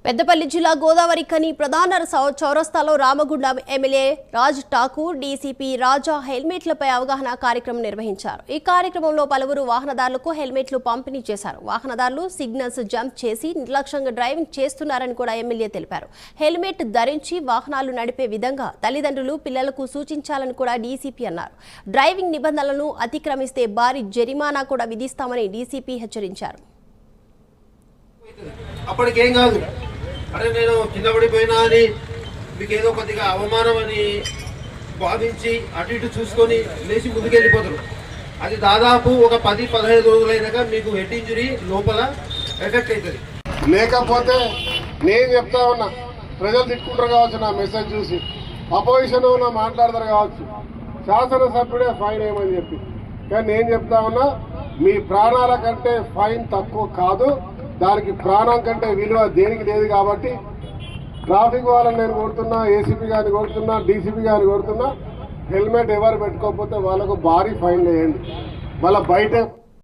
పెద్దపల్లి జిల్లా గోదావరి ఖని ప్రధాన చౌరస్తాలో రామగుండం ఎమ్మెల్యే రాజ్ ఠాకూర్ డీసీపీ రాజా హెల్మెట్లపై అవగాహన కార్యక్రమం నిర్వహించారు। ఈ కార్యక్రమంలో పలువురు వాహనదారులకు హెల్మెట్లు పంపిణీ చేశారు। వాహనదారులు సిగ్నల్స్ జంప్ చేసి నిర్లక్ష్యంగా డ్రైవింగ్ చేస్తున్నారని కూడా ఎమ్మెల్యే తెలిపారు। హెల్మెట్ ధరించి వాహనాలు నడిపే విధంగా తల్లిదండ్రులు పిల్లలకు సూచించాలని కూడా డీసీపీ అన్నారు। డ్రైవింగ్ నిబంధనలను అతిక్రమిస్తే భారీ జరిమానా కూడా విధిస్తామని డీసీపీ హెచ్చరించారు। అప్పటికేం కాదు, అరే నేను కింద పడిపోయినా అని మీకు ఏదో కొద్దిగా అవమానం అని భావించి అటు ఇటు చూసుకొని లేచి ముందుకెళ్ళిపోతారు। అది దాదాపు ఒక 10-15 రోజులైనాక మీకు హెడ్ ఇంజరీ లోపల ఎఫెక్ట్ అవుతుంది। లేకపోతే నేను చెప్తా ఉన్నా, ప్రజలు తిట్టుకుంటారు కావచ్చు, నా మెసేజ్ చూసి అపోజిషన్ ఉన్న మాట్లాడతారు కావచ్చు, శాసనసభ్యుడే ఫైన్ ఏమని చెప్పి, కానీ నేను చెప్తా ఉన్నా మీ ప్రాణాల కంటే ఫైన్ తక్కువ కాదు, దానికి ప్రాణం కంటే విలువ దేనికి లేదు। కాబట్టి ట్రాఫిక్ వాళ్ళని నేను కోరుతున్నా, ఏసీపీ గారిని కోరుతున్నా, డీసీపీ గారిని కోరుతున్నా, హెల్మెట్ ఎవరు పెట్టుకోకపోతే వాళ్ళకు భారీ ఫైన్ వేయండి, మళ్ళీ బయట